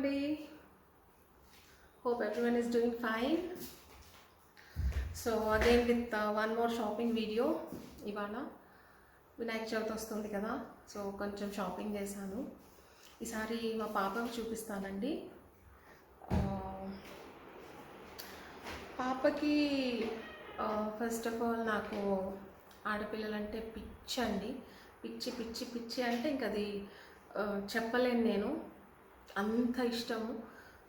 అండి. Hope everyone is doing fine. So again with one more shopping video. ఇవాళ వినాయక చవితి వస్తుంది కదా, సో కొంచెం షాపింగ్ చేశాను. ఈసారి మా పాపకి చూపిస్తానండి. పాపకి ఫస్ట్ ఆఫ్ ఆల్ నాకు ఆడపిల్లలంటే పిచ్చి అండి. పిచ్చి పిచ్చి పిచ్చి అంటే ఇంక అది చెప్పలేను నేను, అంత ఇష్టము.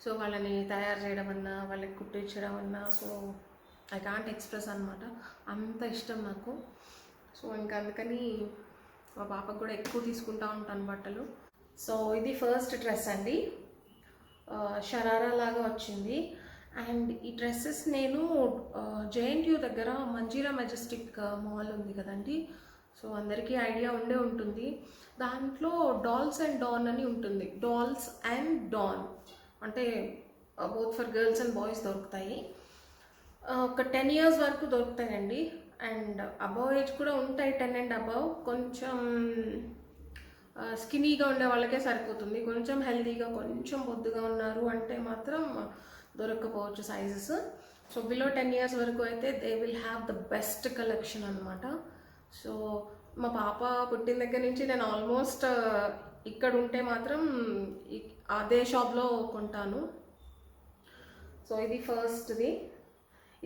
సో వాళ్ళని తయారు చేయడం అన్నా, వాళ్ళకి కుట్టించడం అన్నా, సో ఐ కాంట్ ఎక్స్ప్రెస్ అనమాట, అంత ఇష్టం నాకు. సో ఇంకా అందుకని మా పాపకు కూడా ఎక్కువ తీసుకుంటూ ఉంటాను బట్టలు. సో ఇది ఫస్ట్ డ్రెస్ అండి, షరారా లాగా వచ్చింది. అండ్ ఈ డ్రెస్సెస్ నేను JNTU దగ్గర మంజీరా మెజెస్టిక్ మాల్ ఉంది కదండి, సో అందరికీ ఐడియా ఉండే ఉంటుంది. దాంట్లో డాల్స్ అండ్ డాన్ అని ఉంటుంది. డాల్స్ అండ్ డాన్ అంటే both for girls and boys దొరుకుతాయి. ఒక 10 years వరకు దొరుకుతాయండి. అండ్ అబవ్ ఏజ్ కూడా ఉంటాయి, 10 and above. కొంచెం స్కినీగా ఉండే వాళ్ళకే సరిపోతుంది. కొంచెం హెల్తీగా, కొంచెం బొద్దుగా ఉన్నారు అంటే మాత్రం దొరకకపోవచ్చు సైజెస్. సో బిలో 10 years వరకు అయితే they will have the best collection అనమాట. సో మా పాప పుట్టిన దగ్గర నుంచి నేను ఆల్మోస్ట్ ఇక్కడ ఉంటే మాత్రం అదే షాప్లో కొంటాను. సో ఇది ఫస్ట్ది.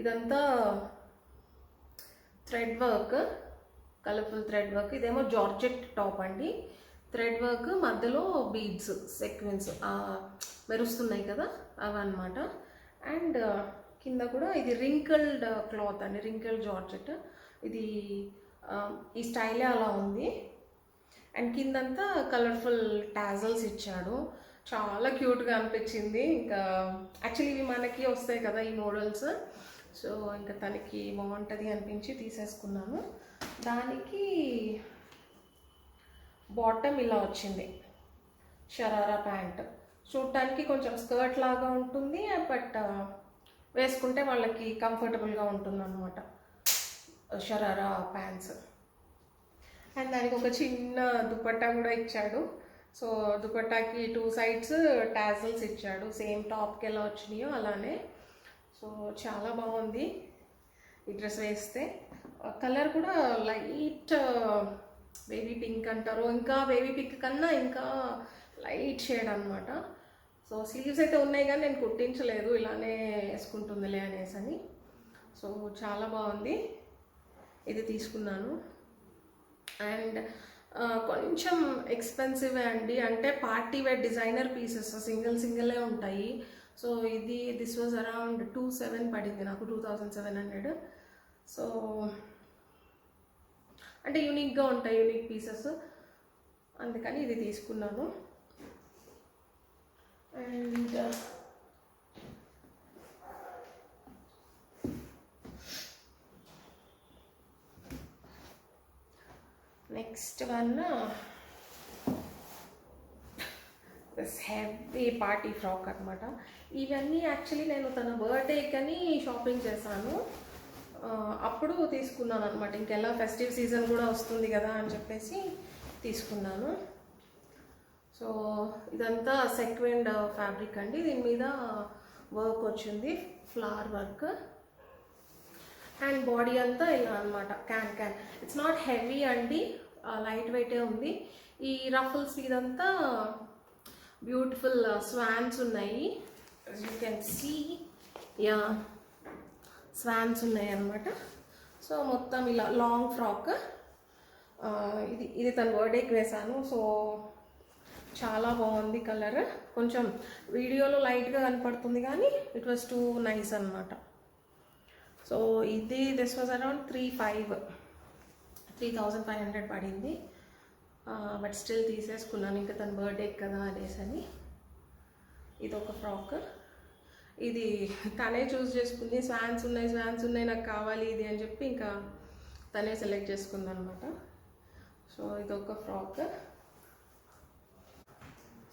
ఇదంతా thread work, colourful thread work. ఇదేమో జార్జెట్ టాప్ అండి, థ్రెడ్ వర్క్, మధ్యలో బీడ్స్, సెక్వెన్స్ మెరుస్తున్నాయి కదా అవన్నమాట. అండ్ కింద కూడా ఇది రింకిల్డ్ క్లాత్ అండి, రింకిల్డ్ జార్జెట్. ఇది ఈ స్టైలే అలా ఉంది. అండ్ కిందంతా కలర్ఫుల్ టాజల్స్ ఇచ్చాడు, చాలా క్యూట్గా అనిపించింది. ఇంకా యాక్చువల్లీ ఇవి మనకి వస్తాయి కదా ఈ మోడల్స్, సో ఇంకా తనకి బాగుంటుంది అనిపించి తీసేసుకున్నాను. దానికి బాటమ్ ఇలా వచ్చింది, షరారా ప్యాంట్. చూడటానికి కొంచెం స్కర్ట్ లాగా ఉంటుంది, బట్ వేసుకుంటే వాళ్ళకి కంఫర్టబుల్గా ఉంటుంది అనమాట షరారా ప్యాంట్స్. అండ్ దానికి ఒక చిన్న దుపట్టా కూడా ఇచ్చాడు. సో దుపట్టాకి 2 sides టాజల్స్ ఇచ్చాడు, సేమ్ టాప్కి ఎలా వచ్చినాయో అలానే. సో చాలా బాగుంది ఈ డ్రెస్ వేస్తే. కలర్ కూడా లైట్ బేబీ పింక్ అంటారు, ఇంకా బేబీ పింక్ కన్నా ఇంకా లైట్ షేడ్ అనమాట. సో స్లీవ్స్ అయితే ఉన్నాయి కానీ నేను కుట్టించలేదు, ఇలానే వేసుకుంటుందిలే అనేసి అని. సో చాలా బాగుంది, ఇది తీసుకున్నాను. అండ్ కొంచెం ఎక్స్పెన్సివ్ అండి, అంటే పార్టీ వేర్ డిజైనర్ పీసెస్ సింగిలే ఉంటాయి. సో దిస్ వాజ్ అరౌండ్ 2,700 పడింది నాకు, 2,700. సో అంటే యూనిక్గా ఉంటాయి, యూనిక్ పీసెస్, అందుకని ఇది తీసుకున్నాను. And next one this heavy party frock అనమాట. ఇవన్నీ యాక్చువల్లీ నేను తన బర్త్డేకని షాపింగ్ చేశాను, అప్పుడు తీసుకున్నాను అనమాట. ఇంకెలా ఫెస్టివ్ సీజన్ కూడా వస్తుంది కదా అని చెప్పేసి తీసుకున్నాను. సో ఇదంతా సెక్వెండ్ ఫ్యాబ్రిక్ అండి, దీని మీద వర్క్ వచ్చింది, ఫ్లవర్ వర్క్. అండ్ బాడీ అంతా ఇలా అనమాట, క్యాన్. ఇట్స్ నాట్ హెవీ అండి, లైట్ వెయిటే ఉంది. ఈ రఫుల్స్ ఇదంతా బ్యూటిఫుల్ స్వాన్స్ ఉన్నాయి, you can see. Yeah, swans ఉన్నాయి అన్నమాట. సో మొత్తం ఇలా లాంగ్ ఫ్రాక్. ఇది తన బర్త్డేకి వేశాను. సో చాలా బాగుంది కలర్, కొంచెం వీడియోలో లైట్గా కనపడుతుంది కానీ ఇట్ వాజ్ టూ నైస్ అనమాట. సో దిస్ వాజ్ అరౌండ్ 3,500 పడింది. బట్ స్టిల్ తీసేసుకున్నాను, ఇంకా తన బర్త్డేకి కదా అనేసి అని. ఇది ఒక ఫ్రాక్, ఇది తనే చూస్ చేసుకుంది. స్వాన్స్ ఉన్నాయి నాకు కావాలి ఇది అని చెప్పి ఇంకా తనే సెలెక్ట్ చేసుకుంది అనమాట. సో ఇదొక ఫ్రాక్.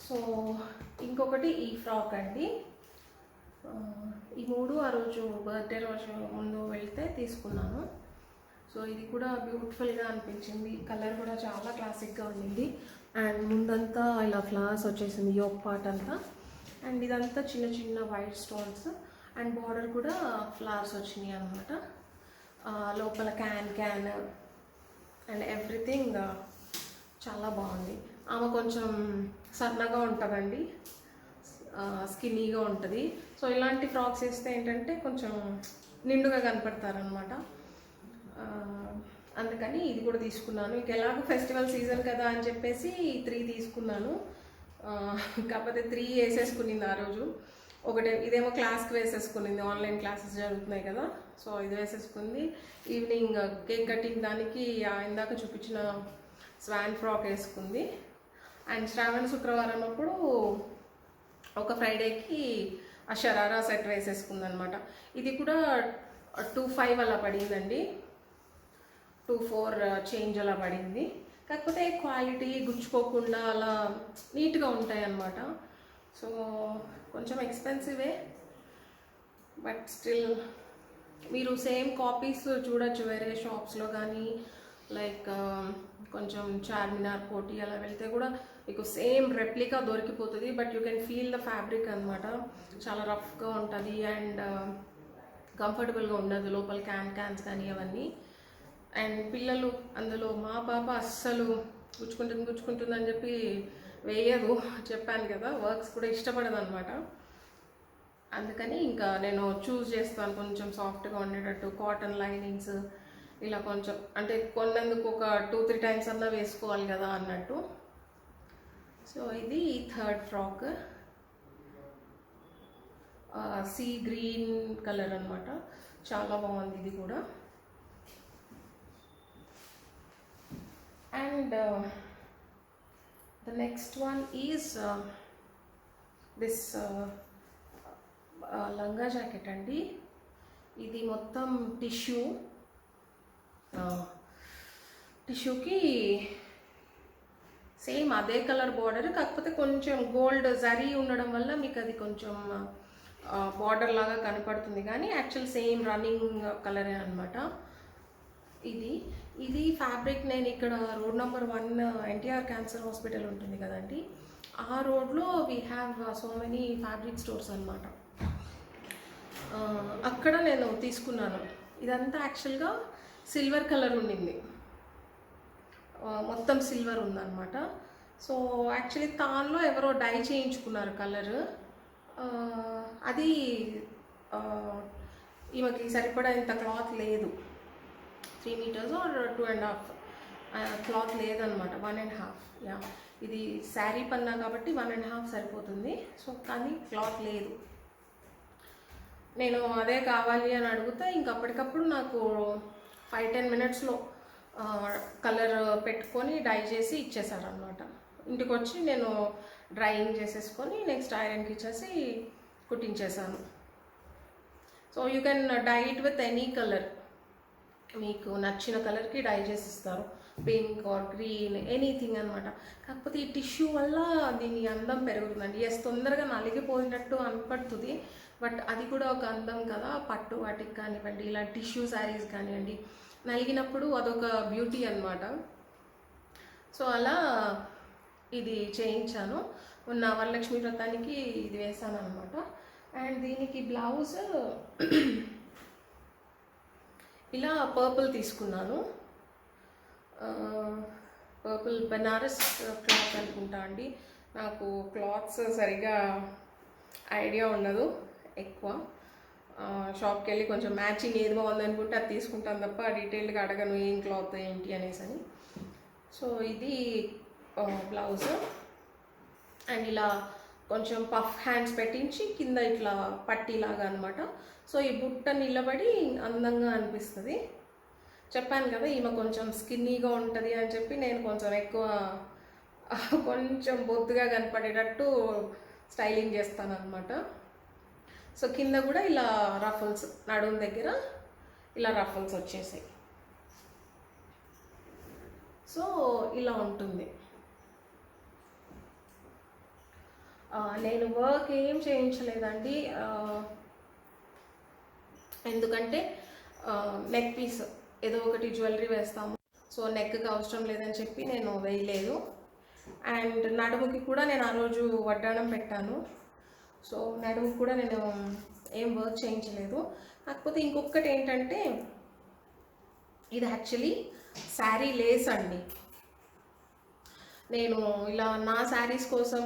సో ఇంకొకటి ఈ ఫ్రాక్ అండి, ఈ 3 ఆ రోజు బర్త్డే రోజు ముందు వెళ్తే తీసుకున్నాను. సో ఇది కూడా బ్యూటిఫుల్గా అనిపించింది, కలర్ కూడా చాలా క్లాసిక్గా ఉండింది. అండ్ ముందంతా ఇలా ఫ్లవర్స్ వచ్చేసింది, యోక్ పార్ట్ అంతా. అండ్ ఇదంతా చిన్న చిన్న వైట్ స్టోన్స్ అండ్ బార్డర్ కూడా ఫ్లవర్స్ వచ్చినాయి అనమాట. లోపల క్యాన్ అండ్ ఎవ్రీథింగ్ చాలా బాగుంది. ఆమె కొంచెం సన్నగా ఉంటుందండి, స్కిన్నీగా ఉంటుంది. సో ఇలాంటి ఫ్రాక్స్ వేస్తే ఏంటంటే కొంచెం నిండుగా కనపడతారనమాట. అందుకని ఇది కూడా తీసుకున్నాను. ఇంక ఎలాగో ఫెస్టివల్ సీజన్ కదా అని చెప్పేసి 3 తీసుకున్నాను. కాకపోతే 3 వేసేసుకునింది ఆ రోజు. ఇదేమో క్లాస్కి వేసేసుకునింది, ఆన్లైన్ క్లాసెస్ జరుగుతున్నాయి కదా, సో ఇది వేసేసుకుంది. ఈవినింగ్ కేక్ కటింగ్ దానికి ఇందాక చూపించిన స్వాన్ ఫ్రాక్ వేసుకుంది. అండ్ శ్రావణ శుక్రవారం అప్పుడు ఒక ఫ్రైడేకి ఆ షరారా సెట్ వేసేసుకుంది అనమాట. ఇది కూడా 2,500 అలా పడిందండి, 2,400 చేంజ్ అలా పడింది. కాకపోతే క్వాలిటీ గుచ్చుకోకుండా అలా నీట్గా ఉంటాయి అన్నమాట. సో కొంచెం ఎక్స్పెన్సివే, బట్ స్టిల్ మీరు సేమ్ కాపీస్ చూడొచ్చు వేరే షాప్స్లో కానీ, లైక్ కొంచెం చార్మినార్, కోటి అలా వెళ్తే కూడా మీకు సేమ్ రెప్లికా దొరికిపోతుంది. But you can feel the fabric అనమాట. చాలా రఫ్గా ఉంటుంది అండ్ కంఫర్టబుల్గా ఉండదు లోపల క్యాన్స్ కానీ అవన్నీ. అండ్ పిల్లలు అందులో మా పాప అస్సలు గుచ్చుకుంటుంది అని చెప్పి వేయదు, చెప్పాను కదా, వర్క్స్ కూడా ఇష్టపడదు అనమాట. అందుకని ఇంకా నేను చూస్ చేస్తాను కొంచెం సాఫ్ట్గా ఉండేటట్టు, కాటన్ లైనింగ్స్ ఇలా కొంచెం, అంటే కొన్నందుకు ఒక 2-3 టైమ్స్ అన్నా వేసుకోవాలి కదా అన్నట్టు. సో ఇది 3rd frock, sea green colour అనమాట, చాలా బాగుంది ఇది కూడా. And the next one is this లంగా జాకెట్ అండి. ఇది మొత్తం టిష్యూకి సేమ్ అదే కలర్ బార్డర్, కాకపోతే కొంచెం గోల్డ్ జరీ ఉండడం వల్ల మీకు అది కొంచెం బార్డర్ లాగా కనపడుతుంది, కానీ యాక్చువల్ సేమ్ రన్నింగ్ కలరే అనమాట. ఇది ఫ్యాబ్రిక్ నేను ఇక్కడ road number 1 NTR cancer hospital ఉంటుంది కదండి, ఆ రోడ్లో we have so many fabric stores అనమాట. అక్కడ నేను తీసుకున్నాను. ఇదంతా యాక్చువల్గా సిల్వర్ కలర్ ఉండింది, మొత్తం సిల్వర్ ఉందన్నమాట. సో యాక్చువల్లీ తాన్లో ఎవరో డై చేయించుకున్నారు కలర్, అది ఈమెకి సరిపడా ఇంత క్లాత్ లేదు, 3 meters or 2.5 క్లాత్ లేదనమాట, 1.5. యా, ఇది శారీ పన్నా కాబట్టి 1.5 సరిపోతుంది. సో కానీ క్లాత్ లేదు. నేను అదే కావాలి అని అడిగితే ఇంకప్పటికప్పుడు నాకు 5-10 minutesలో కలర్ పెట్టుకొని డై చేసి ఇచ్చేసారనమాట. ఇంటికి వచ్చి నేను డ్రైయింగ్ చేసేసుకొని నెక్స్ట్ ఐరన్కి ఇచ్చేసి కుట్టించేసాను. So you can dye it with any colour, మీకు నచ్చిన కలర్కి డై చేసి ఇస్తారు, పింక్ ఆర్ గ్రీన్ ఎనీథింగ్ అనమాట. కాకపోతే ఈ టిష్యూ వల్ల దీని అందం పెరుగుతుందండి. తొందరగా నలిగిపోయినట్టు అనిపడుతుంది, బట్ అది కూడా ఒక అందం కదా. పట్టు వాటికి కానివ్వండి, ఇలా టిష్యూ శారీస్ కానివ్వండి, నలిగినప్పుడు అదొక బ్యూటీ అనమాట. సో అలా ఇది చేయించాను. ఉన్న వరలక్ష్మి వ్రతానికి ఇది వేసాను అనమాట. అండ్ దీనికి బ్లౌజ్ ఇలా పర్పుల్ తీసుకున్నాను, పర్పుల్ బనారస్ క్లాత్ అనుకుంటా అండి. నాకు క్లాత్స్ సరిగా ఐడియా ఉండదు ఎక్కువ. షాప్కి వెళ్ళి కొంచెం మ్యాచింగ్ ఏది బాగుంది అనుకుంటే అది తీసుకుంటాను తప్ప డీటెయిల్గా అడగను ఏం క్లాత్ ఏంటి అనేసి అని. సో ఇది బ్లౌజ్. అండ్ ఇలా కొంచెం పఫ్ హ్యాండ్స్ పెట్టించి కింద ఇట్లా పట్టీలాగా అనమాట. సో ఈ బుట్ట నిలబడి అందంగా అనిపిస్తుంది. చెప్పాను కదా ఈమె కొంచెం స్కిన్నీగా ఉంటుంది అని చెప్పి నేను కొంచెం ఎక్కువ కొంచెం బొద్దుగా కనపడేటట్టు స్టైలింగ్ చేస్తాను అనమాట. సో కింద కూడా ఇలా రఫల్స్, నడుము దగ్గర ఇలా రఫల్స్ వచ్చేసాయి. సో ఇలా ఉంటుంది. నేను వర్క్ ఏం చేయించలేదండి, ఎందుకంటే నెక్ పీస్ ఏదో ఒకటి జ్యువెలరీ వేస్తాము, సో నెక్కి అవసరం లేదని చెప్పి నేను వేయలేదు. అండ్ నడుముకి కూడా నేను ఆ రోజు వడ్డాణం పెట్టాను. సో నడుము కూడా నేను ఏం వర్క్ చేయించలేదు. కాకపోతే ఇంకొకటి ఏంటంటే ఇది యాక్చువల్లీ శారీ లేస్ అండి. నేను ఇలా నా శారీస్ కోసం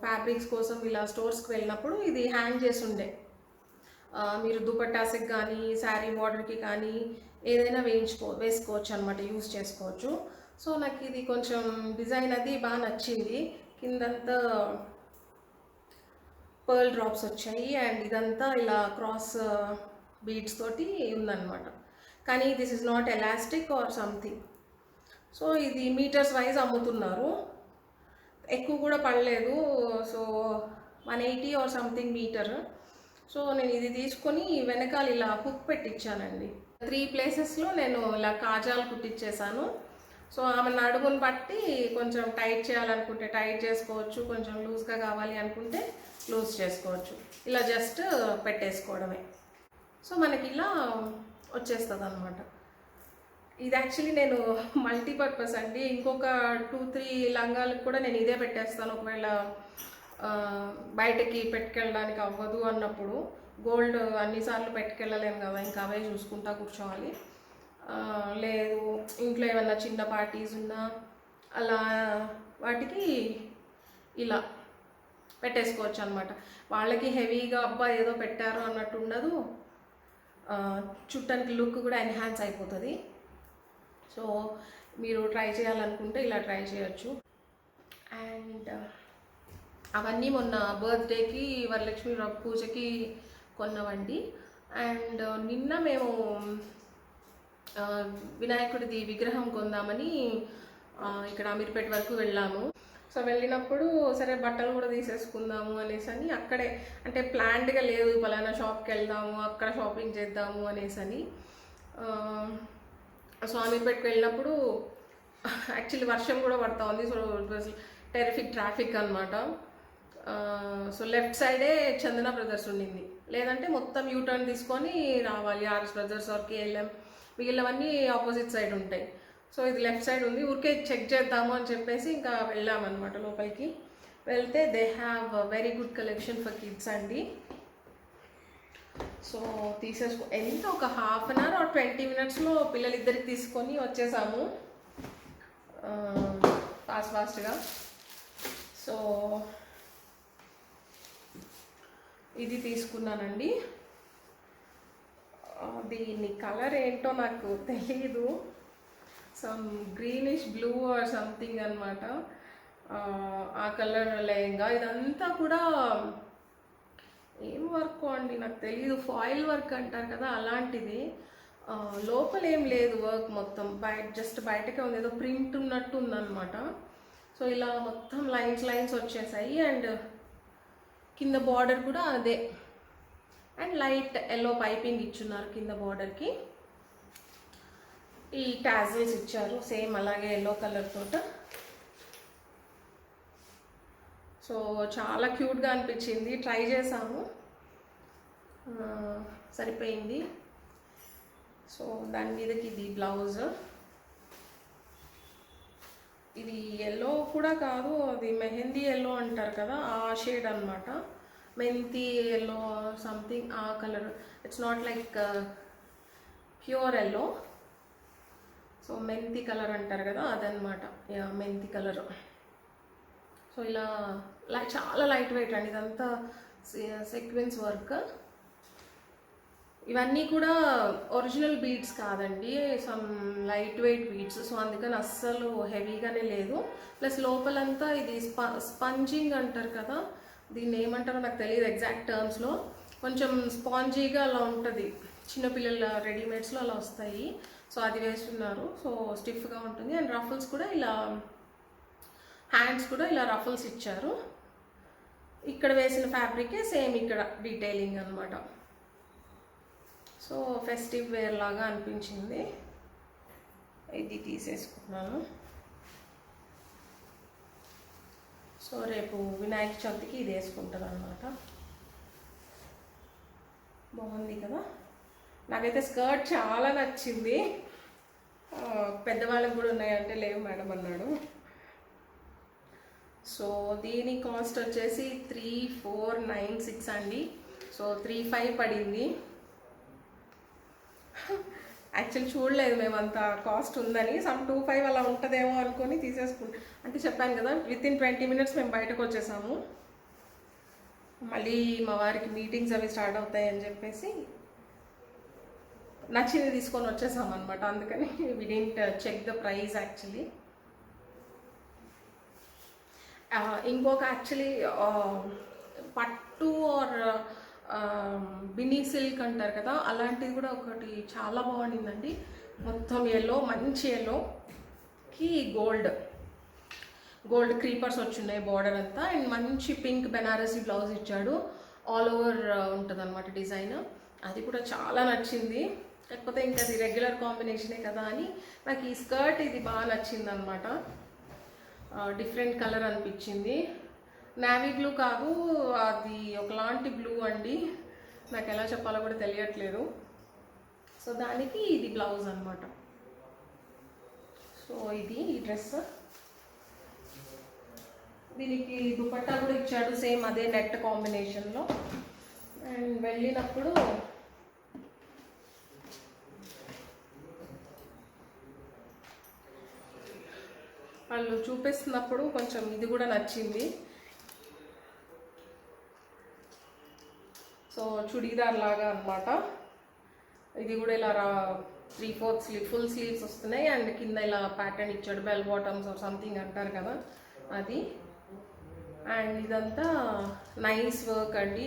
ఫ్యాబ్రిక్స్ కోసం ఇలా స్టోర్స్కి వెళ్ళినప్పుడు ఇది హ్యాంగ్ చేసి ఉండే. మీరు దుపట్టాస్కి కానీ శారీ బార్డర్కి కానీ ఏదైనా వేసుకోవచ్చు అనమాట, యూజ్ చేసుకోవచ్చు. సో నాకు ఇది కొంచెం డిజైన్ అది బాగా నచ్చింది. కిందంతా పర్ల్ డ్రాప్స్ వచ్చాయి అండ్ ఇదంతా ఇలా క్రాస్ బీడ్స్ తోటి ఉందన్నమాట. కానీ this is not elastic or something. So ఇది మీటర్స్ వైజ్ అమ్ముతున్నారు, ఎక్కువ కూడా పడలేదు. So 180 or something metre. So నేను ఇది తీసుకొని వెనకాల ఇలా హుక్ పెట్టించానండి. 3 ప్లేసెస్లో నేను ఇలా కాజాలు కుట్టించేసాను. సో ఆమె నడుముని బట్టి కొంచెం టైట్ చేయాలనుకుంటే టైట్ చేసుకోవచ్చు, కొంచెం లూజ్గా కావాలి అనుకుంటే లూజ్ చేసుకోవచ్చు. ఇలా జస్ట్ పెట్టేసుకోవడమే. సో మనకి ఇలా వచ్చేస్తుంది అనమాట. ఇది యాక్చువల్లీ నేను మల్టీపర్పస్ అండి. ఇంకొక 2-3 లంగాలకు కూడా నేను ఇదే పెట్టేస్తాను. ఒకవేళ బయటకి పెట్టుకెళ్ళడానికి అవ్వదు అన్నప్పుడు, గోల్డ్ అన్నిసార్లు పెట్టుకెళ్ళలేము కదా, ఇంకా అవే చూసుకుంటా కూర్చోవాలి. లేదు ఇంట్లో ఏమన్నా చిన్న పార్టీస్ ఉన్నా అలా వాటికి ఇలా పెట్టేసుకోవచ్చు అనమాట. వాళ్ళకి హెవీగా అబ్బా ఏదో పెట్టారు అన్నట్టు ఉండదు, చుట్టానికి లుక్ కూడా ఎన్హాన్స్ అయిపోతుంది. సో మీరు ట్రై చేయాలనుకుంటే ఇలా ట్రై చేయొచ్చు. అండ్ అవన్నీ మొన్న బర్త్డేకి వరలక్ష్మి పూజకి కొన్నవండి. అండ్ నిన్న మేము వినాయకుడిది విగ్రహం కొందామని ఇక్కడ అమీర్పేట వరకు వెళ్ళాము. సో వెళ్ళినప్పుడు సరే బట్టలు కూడా తీసేసుకుందాము అనేసి అని అక్కడే, అంటే ప్లాన్డ్గా లేదు పలానా షాప్కి వెళ్దాము అక్కడ షాపింగ్ చేద్దాము అనేసి అని. సో అమీర్పేటకి వెళ్ళినప్పుడు యాక్చువల్లీ వర్షం కూడా పడుతూ ఉంది. So it was terrific traffic అనమాట. సో లెఫ్ట్ సైడే చందన బ్రదర్స్ ఉండింది, లేదంటే మొత్తం యూటర్న్ తీసుకొని రావాలి ఆర్ఎస్ బ్రదర్స్ ఆర్ కేఎల్ఎం, మిగిలినవన్నీ ఆపోజిట్ సైడ్ ఉంటాయి. సో ఇది లెఫ్ట్ సైడ్ ఉంది, ఊరికే చెక్ చేద్దాము అని చెప్పేసి ఇంకా వెళ్ళామన్నమాట లోపలికి. వెళ్తే they have very good collection for kids అండి. సో ఎంత ఒక హాఫ్ అన్ అవర్ ఆర్ 20 minutesలో పిల్లలిద్దరికి తీసుకొని వచ్చేసాము ఫాస్ట్గా. సో ఇది తీసుకున్నానండి. దీని కలర్ ఏంటో నాకు తెలీదు, some greenish blue or something అనమాట. ఆ కలర్ లెహంగా. ఇదంతా కూడా ఏం వర్క్ అండి నాకు తెలీదు, ఫాయిల్ వర్క్ అంటారు కదా అలాంటిది. లోపల ఏం లేదు వర్క్, మొత్తం జస్ట్ బయటకే ఉంది, ఏదో ప్రింట్ ఉన్నట్టు ఉందన్నమాట. సో ఇలా మొత్తం లైన్స్ వచ్చేసాయి. అండ్ కింద బార్డర్ కూడా అదే, అండ్ లైట్ ఎల్లో పైపింగ్ ఇచ్చున్నారు కింద బార్డర్కి. ఈ టాజిల్స్ ఇచ్చారు సేమ్ అలాగే ఎల్లో కలర్ తోట. సో చాలా క్యూట్గా అనిపించింది, ట్రై చేసాము, సరిపోయింది. సో దాని మీదకి ఇది బ్లౌజ్. ఇది ఎల్లో కూడా కాదు, అది మెహందీ ఎల్లో అంటారు కదా ఆ షేడ్ అనమాట. మెంతి ఎల్లో సంథింగ్ ఆ colour. It's not like pure yellow. So మెంతి కలర్ అంటారు కదా అదనమాట, మెంతి కలర్. సో ఇలా చాలా లైట్ వెయిట్ అండి, ఇదంతా సీక్వెన్స్ వర్క్. ఇవన్నీ కూడా ఒరిజినల్ బీడ్స్ కాదండి, some light weight beads. So అందుకని అస్సలు హెవీగానే లేదు. ప్లస్ లోపలంతా ఇది స్పంజింగ్ అంటారు కదా, దీన్ని ఏమంటారో నాకు తెలియదు ఎగ్జాక్ట్ టర్మ్స్లో. కొంచెం స్పాంజీగా అలా ఉంటుంది, చిన్నపిల్లల రెడీమేడ్స్లో అలా వస్తాయి. సో అది వేస్తున్నారు, సో స్టిఫ్గా ఉంటుంది. అండ్ రఫుల్స్ కూడా ఇలా, హ్యాండ్స్ కూడా ఇలా రఫుల్స్ ఇచ్చారు. ఇక్కడ వేసిన ఫ్యాబ్రికే సేమ్ ఇక్కడ డీటెయిలింగ్ అనమాట. సో ఫెస్టివ్ వేర్ లాగా అనిపించింది, ఇది తీసేసుకున్నాను. సో రేపు వినాయక చవితికి ఇది వేసుకుంటుంది అనమాట. బాగుంది కదా, నాకైతే స్కర్ట్ చాలా నచ్చింది. పెద్దవాళ్ళకి కూడా ఉన్నాయంటే లేవు మేడం అన్నాడు. సో దీని కాస్ట్ వచ్చేసి 3496 అండి. సో 35 పడింది. యాక్చువల్లీ చూడలేదు మేము అంత కాస్ట్ ఉందని, సమ్ 25 అలా ఉంటుందేమో అనుకొని తీసేసుకుంటాం. అంటే చెప్పాను కదా, వితిన్ 20 మినిట్స్ మేము బయటకు వచ్చేసాము. మళ్ళీ మా వారికి మీటింగ్స్ అవి స్టార్ట్ అవుతాయని చెప్పేసి నచ్చింది తీసుకొని వచ్చేసాం అనమాట. అందుకని we didn't check the price actually. ఇంకొక యాక్చువల్లీ పట్టు ఆర్ బినీ సిల్క్ అంటారు కదా, అలాంటిది కూడా ఒకటి చాలా బాగుండిందండి. మొత్తం ఎల్లో, మంచి ఎల్లోకి గోల్డ్ క్రీపర్స్ వచ్చున్నాయి బార్డర్ అంతా. అండ్ మంచి పింక్ బెనారసీ బ్లౌజ్ ఇచ్చాడు, ఆల్ ఓవర్ ఉంటుంది అనమాట డిజైన్. అది కూడా చాలా నచ్చింది. కాకపోతే ఇంకా అది రెగ్యులర్ కాంబినేషనే కదా అని నాకు ఈ స్కర్ట్ ఇది బాగా నచ్చింది అనమాట. డిఫరెంట్ కలర్ అనిపించింది. నావీ బ్లూ కాదు, అది ఒకలాంటి బ్లూ అండి, నాకు ఎలా చెప్పాలో కూడా తెలియట్లేదు. సో దానికి ఇది బ్లౌజ్ అనమాట. సో ఇది ఈ డ్రెస్. దీనికి దుపట్టా కూడా ఇచ్చాడు, సేమ్ అదే నెట్ కాంబినేషన్లో. అండ్ వెళ్ళినప్పుడు వాళ్ళు చూపిస్తున్నప్పుడు కొంచెం ఇది కూడా నచ్చింది. సో చుడీదార్ లాగా అనమాట. ఇది కూడా ఇలా 3/4 స్లీవ్, ఫుల్ స్లీవ్స్ వస్తున్నాయి. అండ్ కింద ఇలా ప్యాటర్న్ ఇచ్చాడు, బెల్ బాటమ్స్ ఆర్ సంథింగ్ అంటారు కదా అది. అండ్ ఇదంతా నైస్ వర్క్ అండి,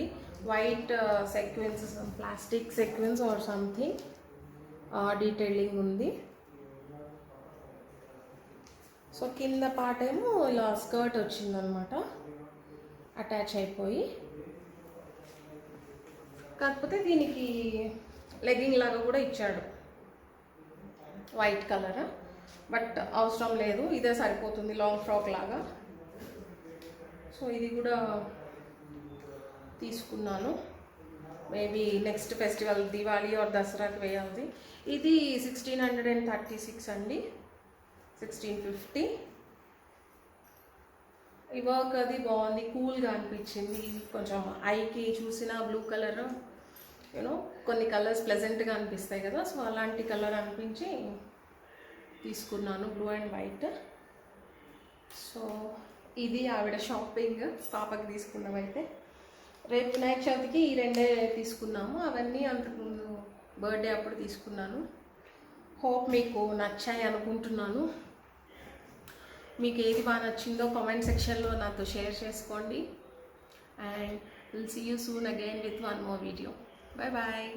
white sequence, plastic sequence or something detailing ఉంది. సో కింద పార్ట్ ఏమో ఇలా స్కర్ట్ వచ్చిందనమాట, అటాచ్ అయిపోయి. కాకపోతే దీనికి లెగ్గింగ్ లాగా కూడా ఇచ్చాడు, వైట్ కలర్. బట్ అవసరం లేదు, ఇదే సరిపోతుంది లాంగ్ ఫ్రాక్ లాగా. సో ఇది కూడా తీసుకున్నాను, maybe next festival Diwali or దసరాకి వేయాలి. ఇది 1636 అండి, 1650. ఈ వర్క్ అది బాగుంది, కూల్గా అనిపించింది. కొంచెం ఐకి చూసిన బ్లూ కలర్, యూనో కొన్ని కలర్స్ ప్లెజెంట్గా అనిపిస్తాయి కదా, సో అలాంటి కలర్ అనిపించి తీసుకున్నాను, బ్లూ అండ్ వైట్. సో ఇది ఆవిడ షాపింగ్, పాపకి తీసుకున్నామైతే. రేపు వినాయక చవితికి ఈ రెండే తీసుకున్నాము, అవన్నీ అంతకుముందు బర్త్డే అప్పుడు తీసుకున్నాను. హోప్ మీకు నచ్చాయి అనుకుంటున్నాను. మీకు ఏది బాగా నచ్చిందో కామెంట్ సెక్షన్లో నాతో షేర్ చేసుకోండి. And will see you soon again with one more video. Bye bye.